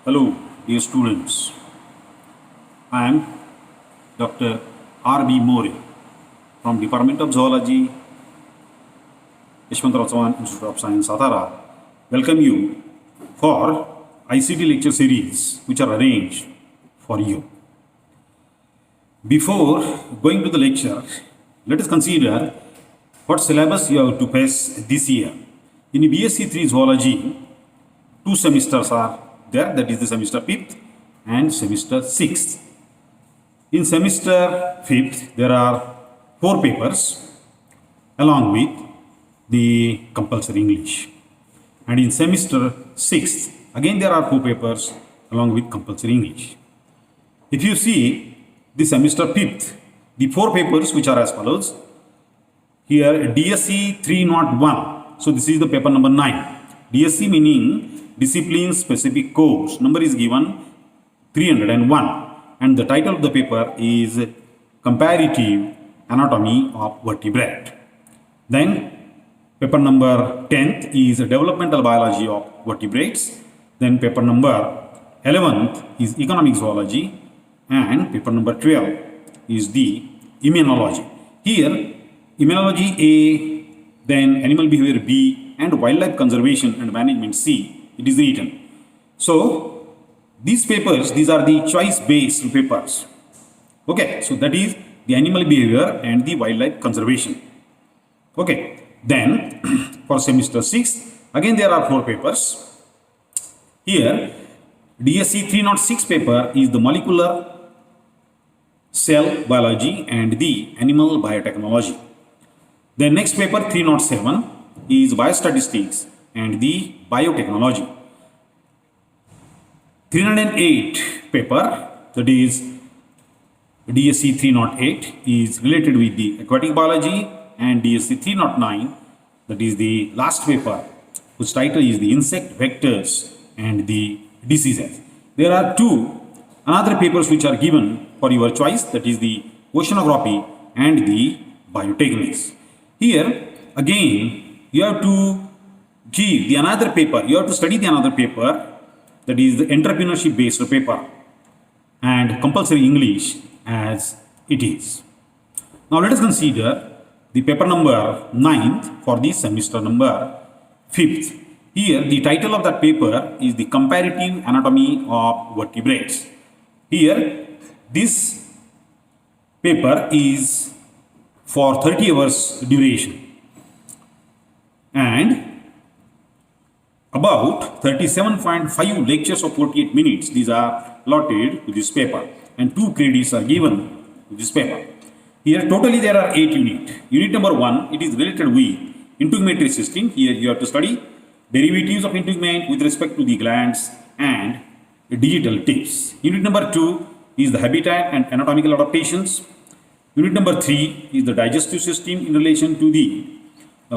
Hello, dear students. I am Dr. R.B. More from Department of Zoology, Yashwantrao Chavan Institute of Science, Satara. Welcome you for ICT lecture series which are arranged for you. Before going to the lecture, let us consider what syllabus you have to pass this year. In BSc 3 Zoology, 2 semesters are there, that is the semester 5th and semester 6th. In semester 5th, there are 4 papers along with the compulsory English. And in semester 6th, again there are 4 papers along with compulsory English. If you see the semester 5th, the 4 papers which are as follows. Here DSC 301. So this is the paper number 9. DSC meaning discipline specific course. Number is given 301 and the title of the paper is Comparative Anatomy of Vertebrate. Then paper number 10th is Developmental Biology of Vertebrates. Then paper number 11th is Economic Zoology and paper number 12 is the Immunology. Here Immunology A, then Animal Behavior B and Wildlife Conservation and Management C. It is written. So these papers, these are the choice based papers. Okay, so that is the animal behavior and the wildlife conservation. Okay, then for semester 6, again there are 4 papers. Here DSC 306 paper is the molecular cell biology and the animal biotechnology. The next paper 307 is biostatistics and the biotechnology. 308 paper, that is DSC 308, is related with the aquatic biology, and DSC 309, that is the last paper, whose title is the insect vectors and the diseases. There are 2 another papers which are given for your choice, that is the oceanography and the biotechnics. Here again you have to give the another paper, you have to study the another paper, that is the entrepreneurship based paper and compulsory English as it is. Now let us consider the paper number 9th for the semester number 5th. Here the title of that paper is the Comparative Anatomy of Vertebrates. Here this paper is for 30 hours duration and about 37.5 lectures of 48 minutes. These are allotted to this paper and 2 credits are given to this paper. Here totally there are 8 units. Unit number 1, it is related with integumentary system. Here you have to study derivatives of integument with respect to the glands and digital tips. Unit number 2 is the habitat and anatomical adaptations. Unit number 3 is the digestive system in relation to the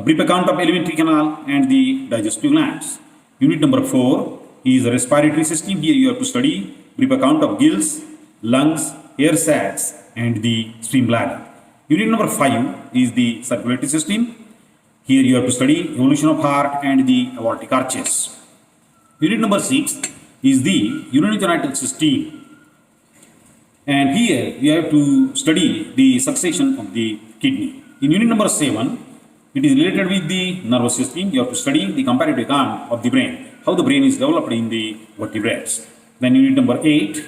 brief account of alimentary canal and the digestive glands. Unit number 4 is the respiratory system. Here you have to study brief account of gills, lungs, air sacs and the stream bladder. Unit number 5 is the circulatory system. Here you have to study evolution of heart and the aortic arches. Unit number 6 is the urinary system. And here you have to study the succession of the kidney. In unit number 7, it is related with the nervous system. You have to study the comparative account of the brain, how the brain is developed in the vertebrates. Then unit number 8,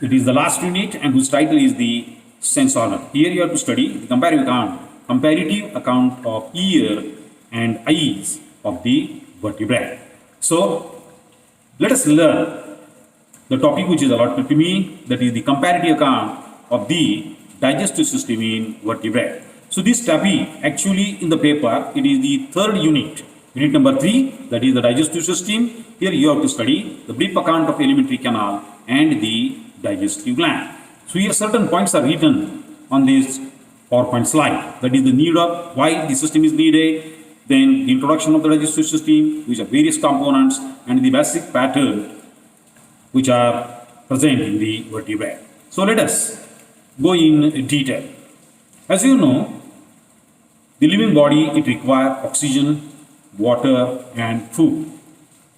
it is the last unit and whose title is the sense organ. Here you have to study the comparative account of ear and eyes of the vertebrate. So let us learn the topic which is allotted to me, that is the comparative account of the digestive system in vertebrate. So this topic actually in the paper, it is the 3rd unit. Unit number 3, that is the digestive system. Here you have to study the brief account of alimentary canal and the digestive gland. So here certain points are written on this PowerPoint slide. That is the need of why the system is needed, then the introduction of the digestive system, which are various components and the basic pattern which are present in the vertebrate. So let us go in detail. As you know, the living body, it requires oxygen, water and food.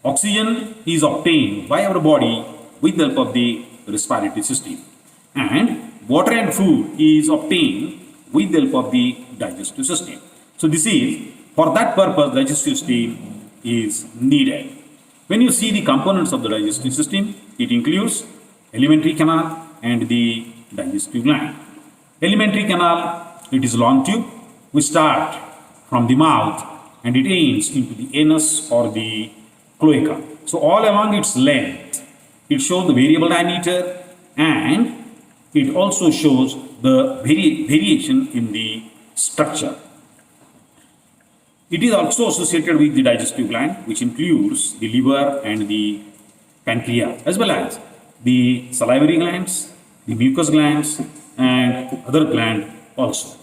Oxygen is obtained by our body with the help of the respiratory system. And water and food is obtained with the help of the digestive system. So this is, for that purpose, digestive system is needed. When you see the components of the digestive system, it includes alimentary canal and the digestive gland. Alimentary canal, it is long tube. We start from the mouth and it ends into the anus or the cloaca. So all along its length, it shows the variable diameter and it also shows the variation in the structure. It is also associated with the digestive gland, which includes the liver and the pancreas, as well as the salivary glands, the mucous glands, and other gland also.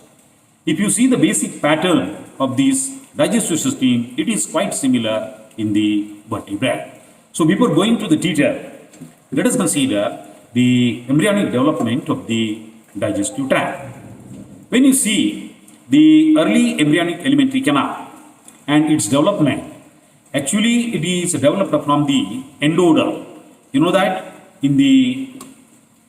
If you see the basic pattern of this digestive system, it is quite similar in the vertebrate. So before going to the detail, let us consider the embryonic development of the digestive tract. When you see the early embryonic alimentary canal and its development, actually it is developed from the endoderm. You know that in the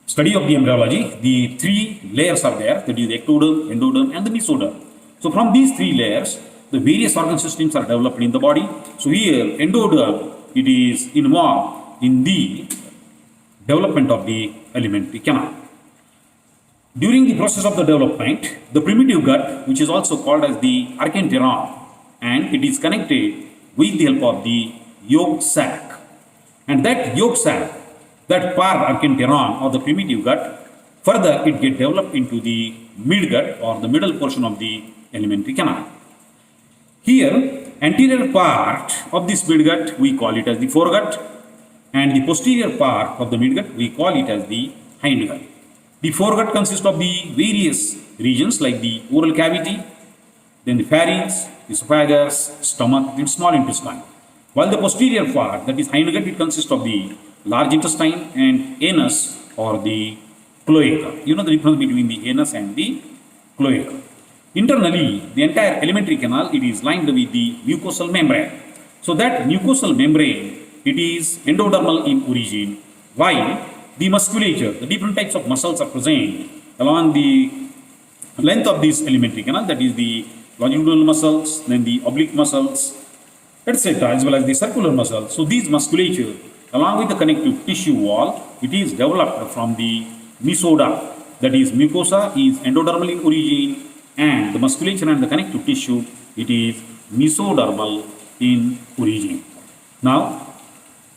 study of the embryology, the three layers are there, that is the ectoderm, endoderm and the mesoderm. So from these three layers, the various organ systems are developed in the body. So here, endoderm, it is involved in the development of the alimentary canal. During the process of the development, the primitive gut, which is also called as the archenteron, and it is connected with the help of the yolk sac. And that yolk sac, that part archenteron or the primitive gut, further it gets developed into the midgut or the middle portion of the alimentary canal. Here, anterior part of this midgut, we call it as the foregut, and the posterior part of the midgut, we call it as the hindgut. The foregut consists of the various regions like the oral cavity, then the pharynx, esophagus, stomach, and small intestine. While the posterior part, that is hindgut, it consists of the large intestine and anus or the cloaca. You know the difference between the anus and the cloaca. Internally, the entire alimentary canal, it is lined with the mucosal membrane. So that mucosal membrane, it is endodermal in origin, while the musculature, the different types of muscles are present along the length of this alimentary canal, that is the longitudinal muscles, then the oblique muscles, etc., as well as the circular muscles. So these musculature, along with the connective tissue wall, it is developed from the mesoderm, that is mucosa is endodermal in origin, and the musculature and the connective tissue, it is mesodermal in origin. Now,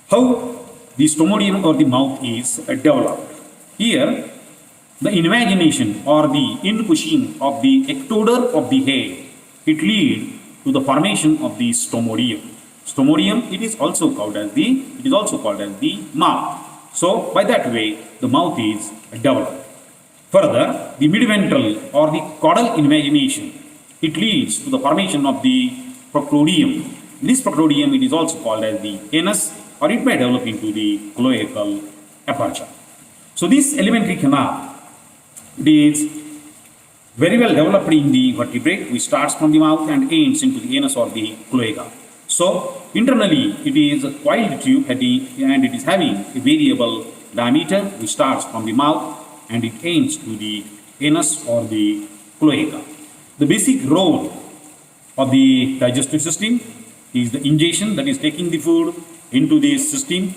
how the stomodium or the mouth is developed? Here, the invagination or the in-pushing of the ectoderm of the head, it leads to the formation of the stomodium. Stomodium, it is also called as the mouth. So, by that way, the mouth is developed. Further, the midventral or the caudal invagination, it leads to the formation of the procludium. This procludium, it is also called as the anus, or it may develop into the cloacal aperture. So this alimentary canal, it is very well developed in the vertebrate, which starts from the mouth and ends into the anus or the cloaca. So internally, it is a coiled tube and it is having a variable diameter, which starts from the mouth and it ends to the anus or the cloaca. The basic role of the digestive system is the ingestion, that is taking the food into the system,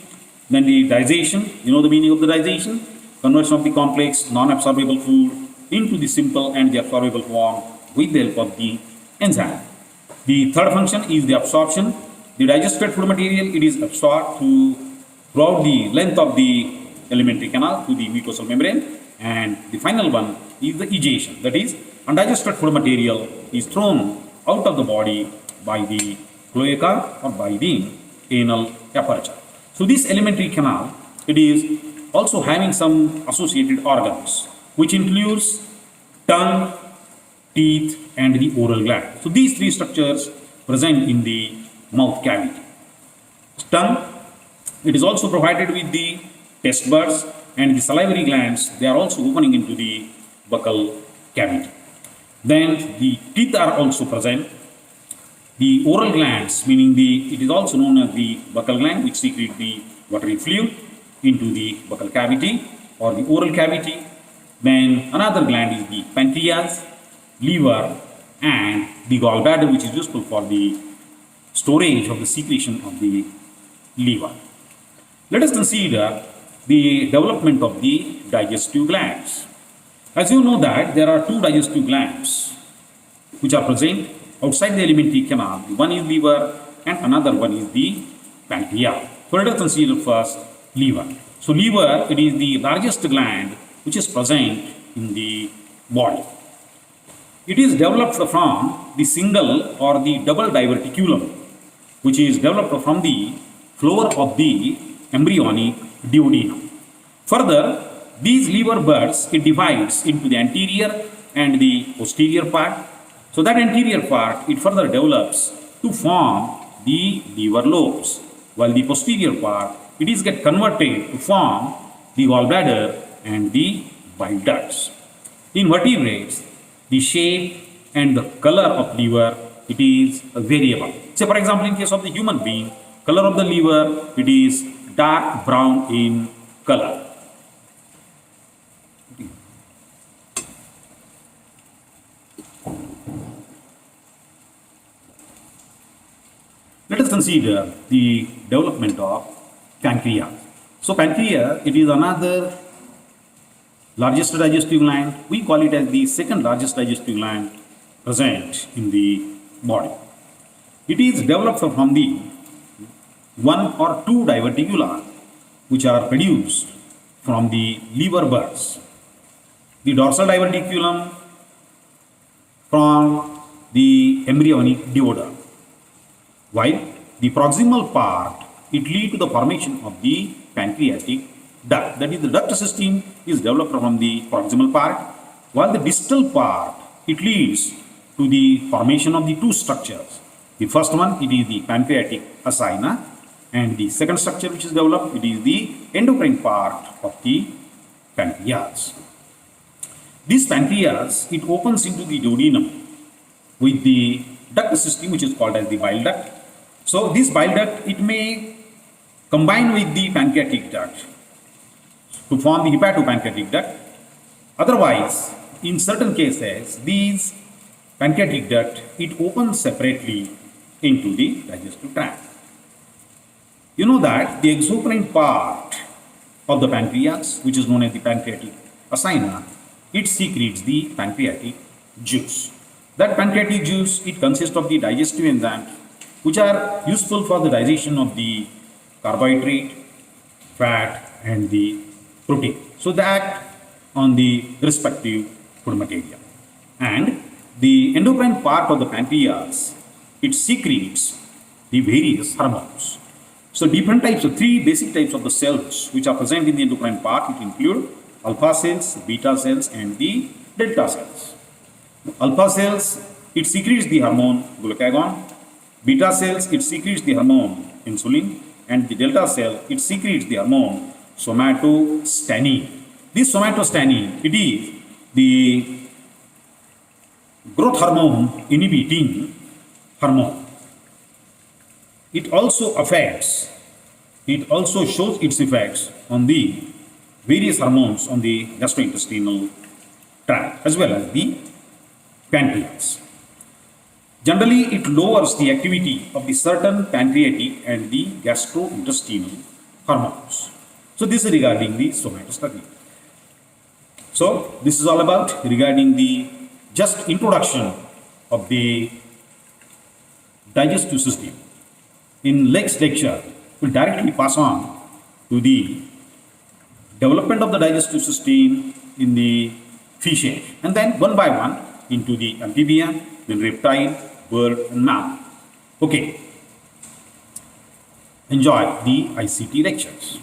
then the digestion, you know the meaning of the digestion, conversion of the complex non-absorbable food into the simple and the absorbable form with the help of the enzyme. The third function is the absorption. The digested food material, it is absorbed throughout the length of the alimentary canal to the mucosal membrane, and the final one is the egestion, that is undigested food material is thrown out of the body by the cloaca or by the anal aperture. So this alimentary canal, it is also having some associated organs, which includes tongue, teeth, and the oral gland. So these three structures present in the mouth cavity. Tongue, it is also provided with the taste buds, and the salivary glands, they are also opening into the buccal cavity. Then the teeth are also present. The oral glands, meaning it is also known as the buccal gland, which secrete the watery fluid into the buccal cavity or the oral cavity. Then another gland is the pancreas, liver, and the gallbladder, which is useful for the storage of the secretion of the liver. Let us consider the development of the digestive glands. As you know that there are two digestive glands which are present outside the alimentary canal. One is liver and another one is the pancreas. So let us consider first liver. So liver, it is the largest gland which is present in the body. It is developed from the single or the double diverticulum, which is developed from the floor of the embryonic duodenum. Further, these liver buds, it divides into the anterior and the posterior part. So that anterior part, it further develops to form the liver lobes, while the posterior part, it is get converted to form the gallbladder and the bile ducts. In vertebrates, the shape and the color of liver, it is variable. Say for example, in case of the human being, color of the liver, it is dark brown in color. Let us consider the development of pancreas. So pancreas, it is another largest digestive gland. We call it as the second largest digestive gland present in the body. It is developed from the one or two diverticula which are produced from the liver buds. The dorsal diverticulum from the embryonic duodenum, while the proximal part, it leads to the formation of the pancreatic duct. That is, the duct system is developed from the proximal part, while the distal part, it leads to the formation of the two structures. The first one, it is the pancreatic acina, and the second structure which is developed, it is the endocrine part of the pancreas. This pancreas, it opens into the duodenum with the duct system which is called as the bile duct. So this bile duct, it may combine with the pancreatic duct to form the hepatopancreatic duct. Otherwise, in certain cases, these pancreatic duct, it opens separately into the digestive tract. You know that the exocrine part of the pancreas, which is known as the pancreatic acina, it secretes the pancreatic juice. That pancreatic juice, it consists of the digestive enzymes which are useful for the digestion of the carbohydrate, fat, and the protein. So that on the respective food material. And the endocrine part of the pancreas, it secretes the various hormones. So different types of three basic types of the cells which are present in the endocrine part, it include alpha cells, beta cells, and the delta cells. Alpha cells, it secretes the hormone glucagon. Beta cells, it secretes the hormone insulin, and the delta cell, it secretes the hormone somatostatin. This somatostatin, it is the growth hormone inhibiting hormone. It also shows its effects on the various hormones on the gastrointestinal tract as well as the pancreas. Generally, it lowers the activity of the certain pancreatic and the gastrointestinal hormones. So this is regarding the somatostatin. So this is all about regarding the just introduction of the digestive system. In next lecture, we'll directly pass on to the development of the digestive system in the fishes, and then one by one into the amphibian, then reptile, bird, and mammal. Okay. Enjoy the ICT lectures.